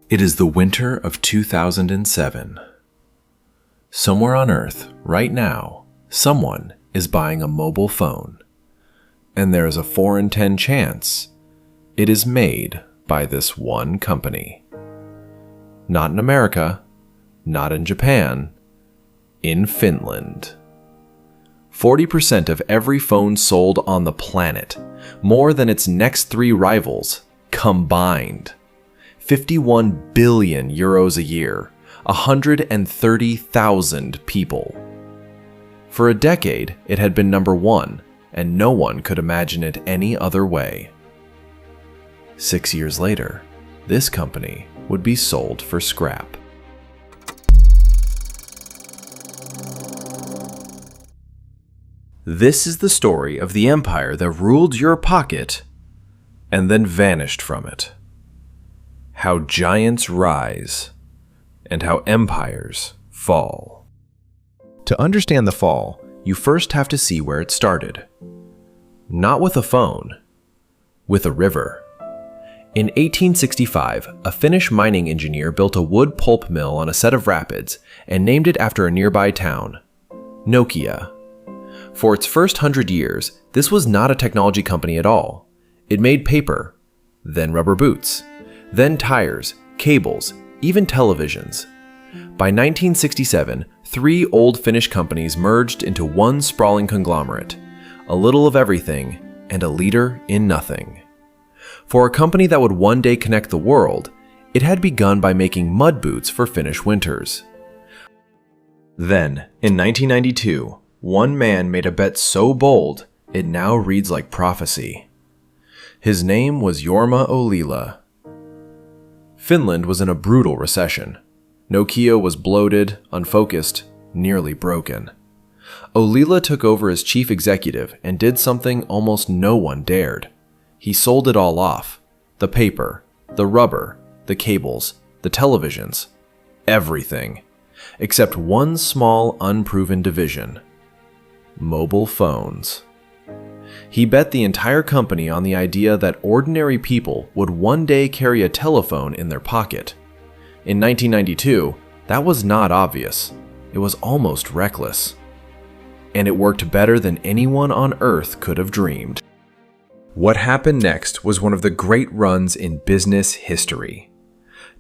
It is the winter of 2007. Somewhere on Earth, right now, someone is buying a mobile phone. And there is a 4 in 10 chance it is made by this one company. Not in America, not in Japan, in Finland. 40% of every phone sold on the planet, more than its next 3 rivals, combined. 51 billion euros a year, 130,000 people. For a decade, it had been number 1, and no one could imagine it any other way. 6 years later, this company would be sold for scrap. This is the story of the empire that ruled your pocket and then vanished from it. How giants rise and how empires fall. To understand the fall, you first have to see where it started. Not with a phone, with a river. In 1865, a Finnish mining engineer built a wood pulp mill on a set of rapids and named it after a nearby town, Nokia. For its first 100 years, this was not a technology company at all. It made paper, then rubber boots, then tires, cables, even televisions. By 1967, 3 old Finnish companies merged into one sprawling conglomerate, a little of everything and a leader in nothing. For a company that would one day connect the world, it had begun by making mud boots for Finnish winters. Then, in 1992, one man made a bet so bold, it now reads like prophecy. His name was Jorma Ollila. Finland was in a brutal recession. Nokia was bloated, unfocused, nearly broken. Ollila took over as chief executive and did something almost no one dared. He sold it all off. The paper, the rubber, the cables, the televisions, everything. Except one small, unproven division. Mobile phones. He bet the entire company on the idea that ordinary people would one day carry a telephone in their pocket. In 1992, that was not obvious. It was almost reckless. And it worked better than anyone on Earth could have dreamed. What happened next was one of the great runs in business history.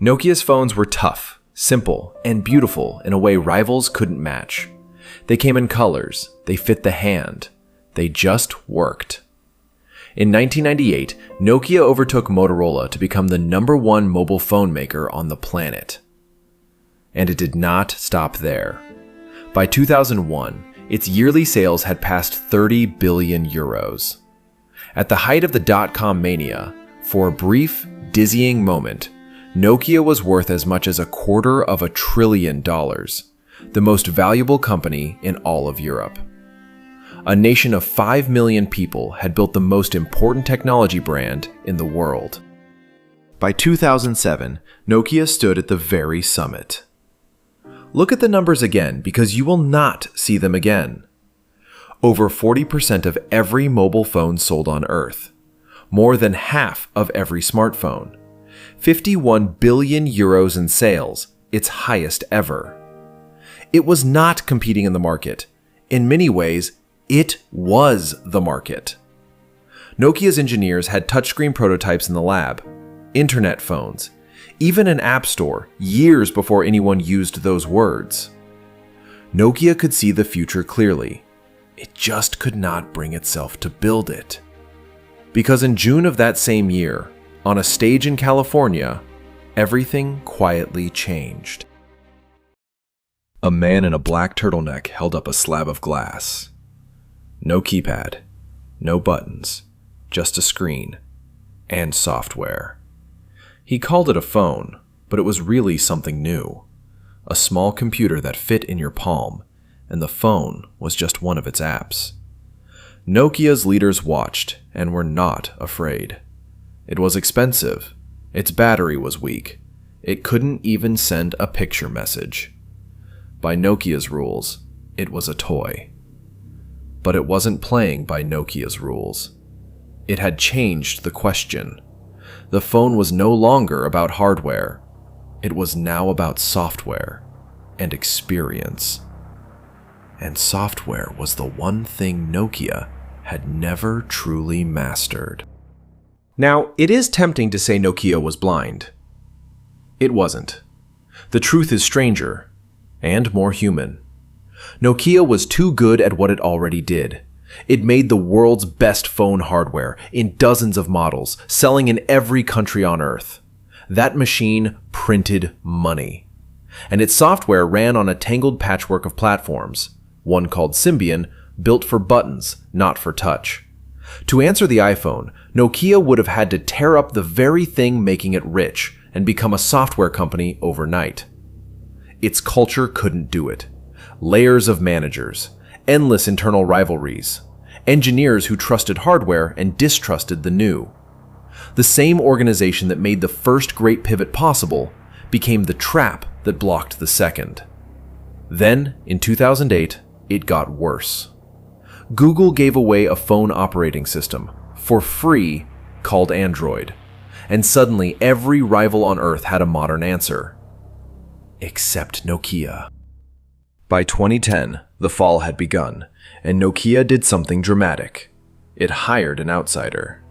Nokia's phones were tough, simple, and beautiful in a way rivals couldn't match. They came in colors, they fit the hand, they just worked. In 1998, Nokia overtook Motorola to become the #1 mobile phone maker on the planet. And it did not stop there. By 2001, its yearly sales had passed 30 billion euros. At the height of the dot-com mania, for a brief, dizzying moment, Nokia was worth as much as $250 billion, the most valuable company in all of Europe. A nation of 5 million people had built the most important technology brand in the world. By 2007, Nokia stood at the very summit. Look at the numbers again because you will not see them again. Over 40% of every mobile phone sold on Earth. More than half of every smartphone. 51 billion euros in sales, its highest ever. It was not competing in the market. In many ways, it was the market. Nokia's engineers had touchscreen prototypes in the lab, internet phones, even an app store years before anyone used those words. Nokia could see the future clearly. It just could not bring itself to build it. Because in June of that same year, on a stage in California, everything quietly changed. A man in a black turtleneck held up a slab of glass. No keypad, no buttons, just a screen, and software. He called it a phone, but it was really something new. A small computer that fit in your palm, and the phone was just one of its apps. Nokia's leaders watched and were not afraid. It was expensive. Its battery was weak. It couldn't even send a picture message. By Nokia's rules, it was a toy. But it wasn't playing by Nokia's rules. It had changed the question. The phone was no longer about hardware. It was now about software and experience. And software was the one thing Nokia had never truly mastered. Now, it is tempting to say Nokia was blind. It wasn't. The truth is stranger and more human. Nokia was too good at what it already did. It made the world's best phone hardware in dozens of models, selling in every country on Earth. That machine printed money. And its software ran on a tangled patchwork of platforms, one called Symbian, built for buttons, not for touch. To answer the iPhone, Nokia would have had to tear up the very thing making it rich and become a software company overnight. Its culture couldn't do it. Layers of managers, endless internal rivalries, engineers who trusted hardware and distrusted the new. The same organization that made the first great pivot possible became the trap that blocked the second. Then, in 2008, it got worse. Google gave away a phone operating system for free called Android, and suddenly every rival on Earth had a modern answer. Except Nokia. By 2010, the fall had begun, and Nokia did something dramatic. It hired an outsider.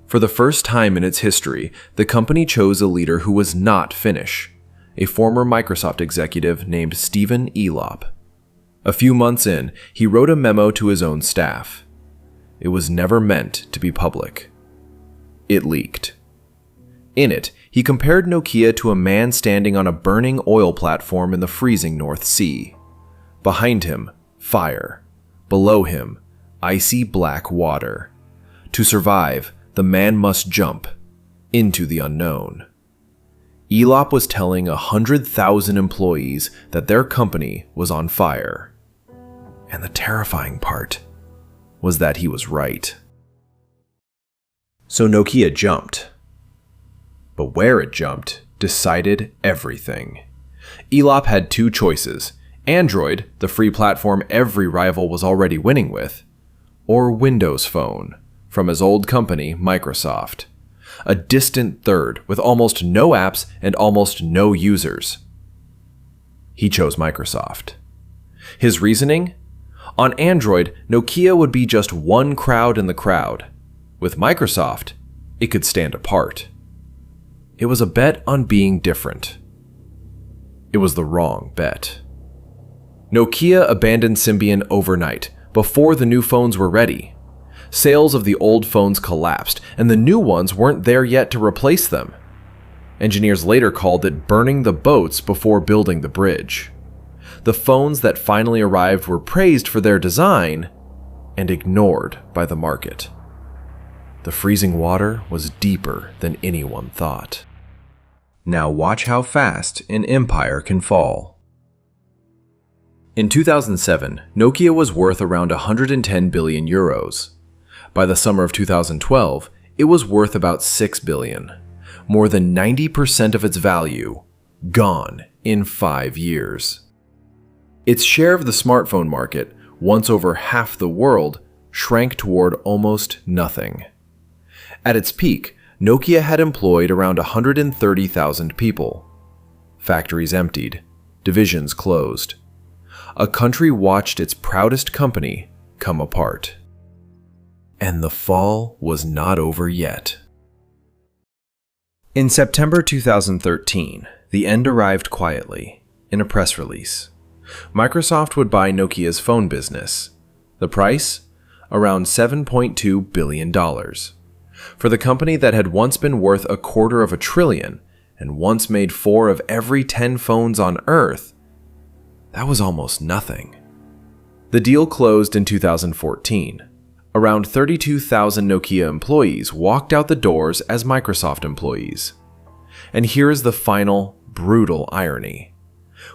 For the first time in its history, the company chose a leader who was not Finnish, a former Microsoft executive named Stephen Elop. A few months in, he wrote a memo to his own staff. It was never meant to be public. It leaked. In it, he compared Nokia to a man standing on a burning oil platform in the freezing North Sea. Behind him, fire. Below him, icy black water. To survive, the man must jump into the unknown. Elop was telling 100,000 employees that their company was on fire. And the terrifying part was that he was right. So Nokia jumped. But where it jumped decided everything. Elop had two choices: Android, the free platform every rival was already winning with, or Windows Phone, from his old company, Microsoft. A distant third with almost no apps and almost no users. He chose Microsoft. His reasoning? On Android, Nokia would be just one crowd in the crowd. With Microsoft, it could stand apart. It was a bet on being different. It was the wrong bet. Nokia abandoned Symbian overnight, before the new phones were ready. Sales of the old phones collapsed, and the new ones weren't there yet to replace them. Engineers later called it burning the boats before building the bridge. The phones that finally arrived were praised for their design and ignored by the market. The freezing water was deeper than anyone thought. Now watch how fast an empire can fall. In 2007, Nokia was worth around 110 billion euros. By the summer of 2012, it was worth about 6 billion. More than 90% of its value gone in 5 years. Its share of the smartphone market, once over half the world, shrank toward almost nothing. At its peak, Nokia had employed around 130,000 people. Factories emptied, divisions closed. A country watched its proudest company come apart. And the fall was not over yet. In September 2013, the end arrived quietly, in a press release. Microsoft would buy Nokia's phone business. The price? Around $7.2 billion. For the company that had once been worth $250 billion and once made 4 of every 10 phones on Earth, that was almost nothing. The deal closed in 2014. Around 32,000 Nokia employees walked out the doors as Microsoft employees. And here is the final, brutal irony.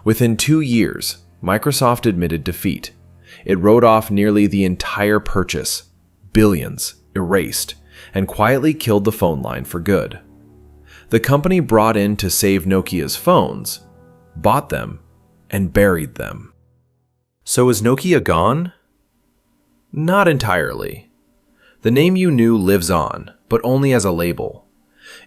Within 2 years, Microsoft admitted defeat. It wrote off nearly the entire purchase, billions erased, and quietly killed the phone line for good. The company brought in to save Nokia's phones, bought them, and buried them. So is Nokia gone? Not entirely. The name you knew lives on, but only as a label.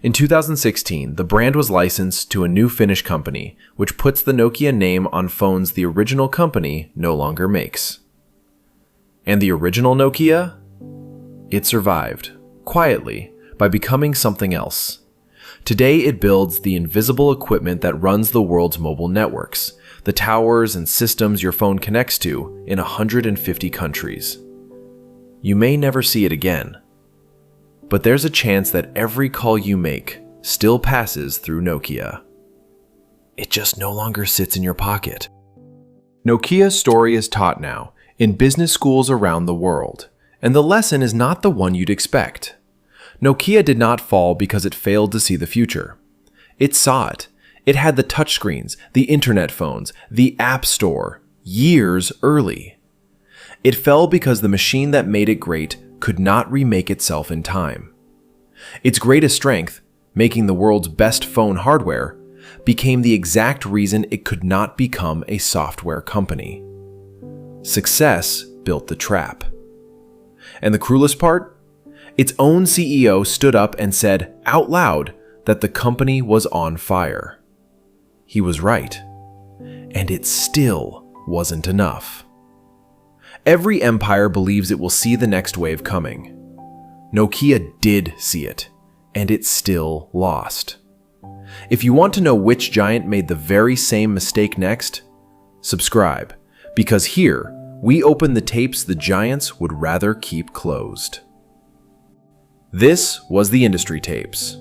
In 2016, the brand was licensed to a new Finnish company, which puts the Nokia name on phones the original company no longer makes. And the original Nokia? It survived, quietly, by becoming something else. Today it builds the invisible equipment that runs the world's mobile networks, the towers and systems your phone connects to in 150 countries. You may never see it again, but there's a chance that every call you make still passes through Nokia. It just no longer sits in your pocket. Nokia's story is taught now in business schools around the world, and the lesson is not the one you'd expect. Nokia did not fall because it failed to see the future. It saw it. It had the touchscreens, the internet phones, the app store, years early. It fell because the machine that made it great could not remake itself in time. Its greatest strength, making the world's best phone hardware, became the exact reason it could not become a software company. Success built the trap. And the cruelest part? Its own CEO stood up and said out loud that the company was on fire. He was right. And it still wasn't enough. Every empire believes it will see the next wave coming. Nokia did see it, and it still lost. If you want to know which giant made the very same mistake next, subscribe, because here we open the tapes the giants would rather keep closed. This was the Industry Tapes.